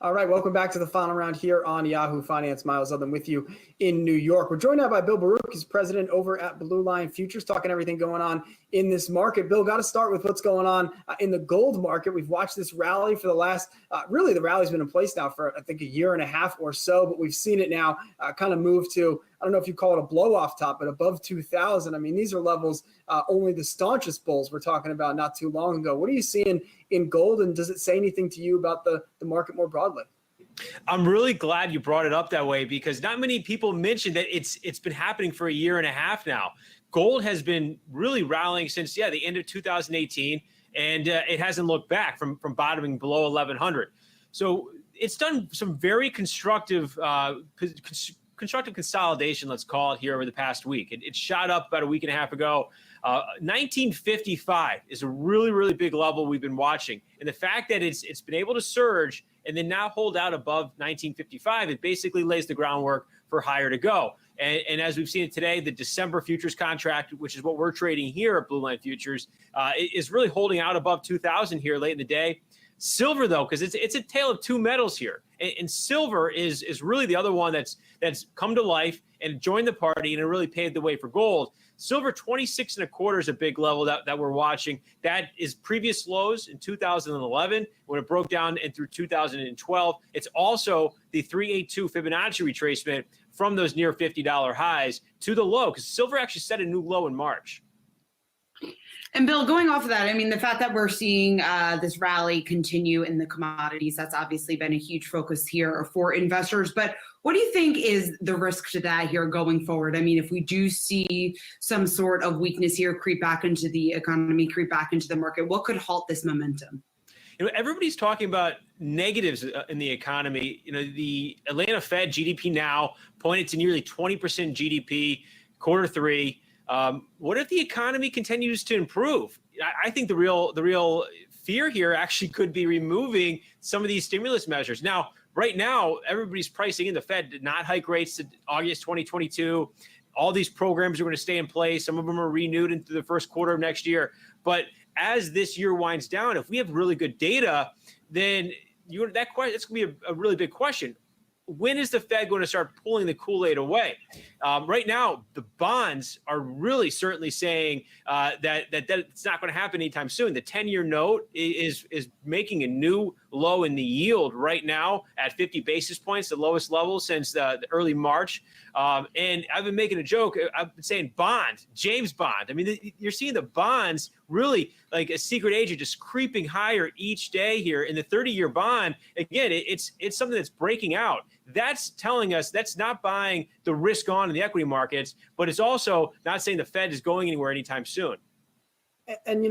All right, welcome back to the final round here on Yahoo Finance. Miles Ludlam with you in New York. We're joined now by Bill Baruch, he's president over at Blue Line Futures, talking everything going on in this market. Bill, got to start with what's going on in the gold market. We've watched this rally for the last, really the rally's been in place now for, I think, a year and a half or so, but we've seen it now kind of move to, I don't know if you call it a blow-off top, but above 2,000. I mean, these are levels only the staunchest bulls were talking about not too long ago. What are you seeing in gold, and does it say anything to you about the market more broadly? I'm really glad you brought it up that way, because not many people mention that it's been happening for a year and a half now. Gold has been really rallying since, the end of 2018, and it hasn't looked back from bottoming below 1,100. So it's done some very constructive consolidation, let's call it, here over the past week. It shot up about a week and a half ago. 1955 is a really, really big level we've been watching. And the fact that it's been able to surge and then now hold out above 1955, it basically lays the groundwork for higher to go. And as we've seen it today, the December futures contract, which is what we're trading here at Blue Line Futures, is really holding out above 2,000 here late in the day. Silver, though, because it's a tale of two metals here. And silver is really the other one that's come to life and joined the party, and it really paved the way for gold. Silver 26.25 is a big level that we're watching. That is previous lows in 2011 when it broke down and through 2012. It's also the 382 Fibonacci retracement from those near $50 highs to the low, because silver actually set a new low in March. And Bill, going off of that, I mean, the fact that we're seeing this rally continue in the commodities, that's obviously been a huge focus here for investors. But what do you think is the risk to that here going forward? I mean, if we do see some sort of weakness here creep back into the economy, creep back into the market, what could halt this momentum? Everybody's talking about negatives in the economy. The Atlanta Fed GDP now pointed to nearly 20% GDP quarter three. What if the economy continues to improve? I think the real fear here actually could be removing some of these stimulus measures. Now, right now, everybody's pricing in the Fed did not hike rates to August 2022. All these programs are going to stay in place. Some of them are renewed into the first quarter of next year. But as this year winds down, if we have really good data, then that's going to be a really big question. When is the Fed going to start pulling the Kool-Aid away? Right now, the bonds are really certainly saying that it's not going to happen anytime soon. The 10-year note is making a new low in the yield right now at 50 basis points, the lowest level since the early March. And I've been making a joke. I've been saying bond, James Bond. I mean, you're seeing the bonds really like a secret agent just creeping higher each day here. In the 30-year bond, again, it's something that's breaking out. That's telling us that's not buying the risk on in the equity markets, but it's also not saying the Fed is going anywhere anytime soon. And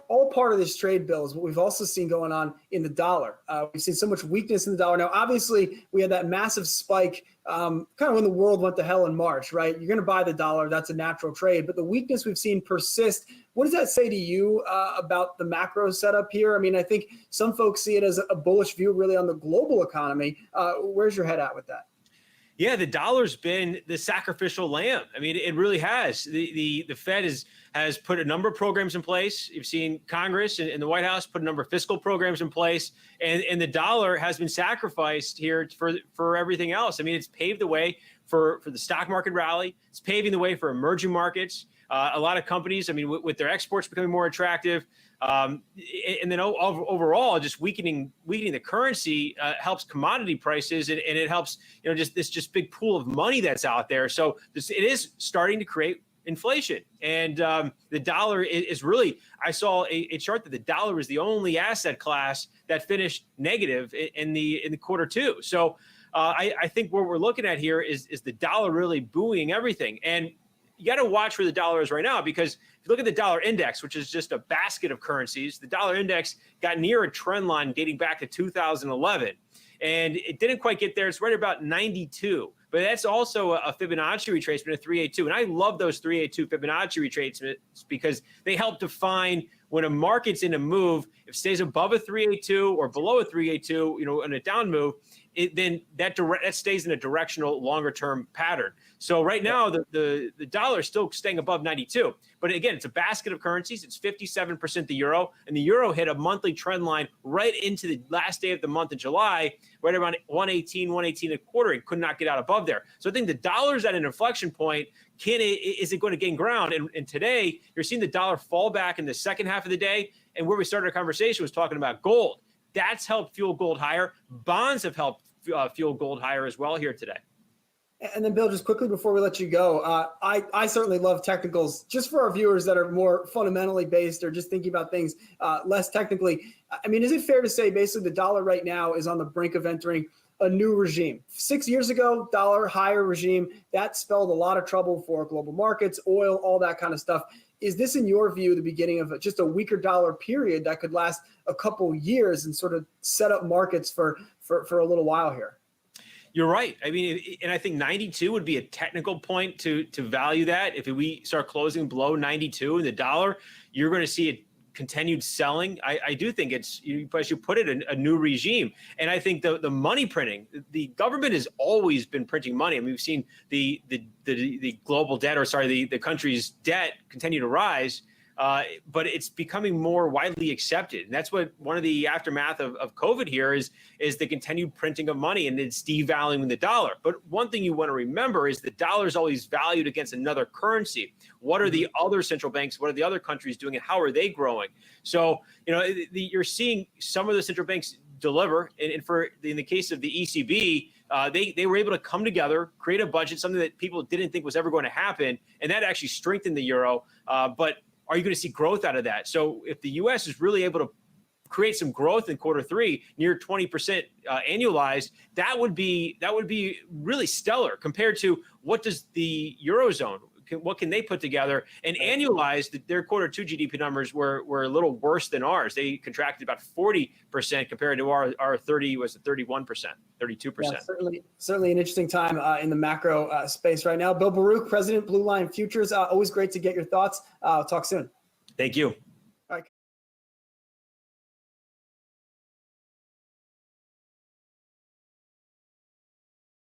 all part of this trade, Bill, is what we've also seen going on in the dollar. We've seen so much weakness in the dollar. Now, obviously, we had that massive spike kind of when the world went to hell in March, right? You're going to buy the dollar. That's a natural trade. But the weakness we've seen persist. What does that say to you about the macro setup here? I mean, I think some folks see it as a bullish view really on the global economy. Where's your head at with that? Yeah, the dollar's been the sacrificial lamb. I mean, it really has. The Fed has put a number of programs in place. You've seen Congress and the White House put a number of fiscal programs in place, and the dollar has been sacrificed here for everything else. I mean, it's paved the way for the stock market rally. It's paving the way for emerging markets. A lot of companies, I mean, with their exports becoming more attractive, and then overall, just weakening the currency helps commodity prices, and it helps just this big pool of money that's out there. So it is starting to create inflation, and the dollar is really. I saw a chart that the dollar is the only asset class that finished negative in the quarter two. So I think what we're looking at here is the dollar really buoying everything. And you got to watch where the dollar is right now, because if you look at the dollar index, which is just a basket of currencies, the dollar index got near a trend line dating back to 2011, and it didn't quite get there. It's right about 92, but that's also a Fibonacci retracement of 382. And I love those 382 Fibonacci retracements because they help define when a market's in a move. If it stays above a 382 or below a 382, in a down move, then that stays in a directional longer term pattern. So right now the dollar is still staying above 92, but again, it's a basket of currencies. It's 57% the euro, and the euro hit a monthly trend line right into the last day of the month of July, right around 118 a quarter. It could not get out above there. So I think the dollar's at an inflection point. Is it going to gain ground? And today you're seeing the dollar fall back in the second half of the day. And where we started our conversation was talking about gold. That's helped fuel gold higher. Bonds have helped fuel gold higher as well here today. And then, Bill, just quickly before we let you go, I certainly love technicals. Just for our viewers that are more fundamentally based or just thinking about things less technically, I mean, is it fair to say basically the dollar right now is on the brink of entering a new regime? 6 years ago, dollar higher regime, that spelled a lot of trouble for global markets, oil, all that kind of stuff. Is this, in your view, the beginning of just a weaker dollar period that could last a couple years and sort of set up markets for a little while here? You're right. I mean, and I think 92 would be a technical point to value that. If we start closing below 92 in the dollar, you're going to see it continued selling. I do think as you put it, a new regime. And I think the money printing, the government has always been printing money. I mean, we've seen the global debt, the country's debt continue to rise. But it's becoming more widely accepted. And that's what one of the aftermath of COVID here is the continued printing of money, and it's devaluing the dollar. But one thing you want to remember is the dollar is always valued against another currency. What are the other central banks? What are the other countries doing, and how are they growing? So, you're seeing some of the central banks deliver. And in the case of the ECB, they were able to come together, create a budget, something that people didn't think was ever going to happen. And that actually strengthened the euro. But are you going to see growth out of that? So if the U.S. is really able to create some growth in quarter three, near 20% annualized, that would be really stellar compared to what does the Eurozone, what can they put together? And annualized, their quarter two GDP numbers were a little worse than ours. They contracted about 40% compared to our 31%, 32%. Yeah, certainly an interesting time in the macro space right now. Bill Baruch, President, Blue Line Futures. Always great to get your thoughts. Talk soon. Thank you.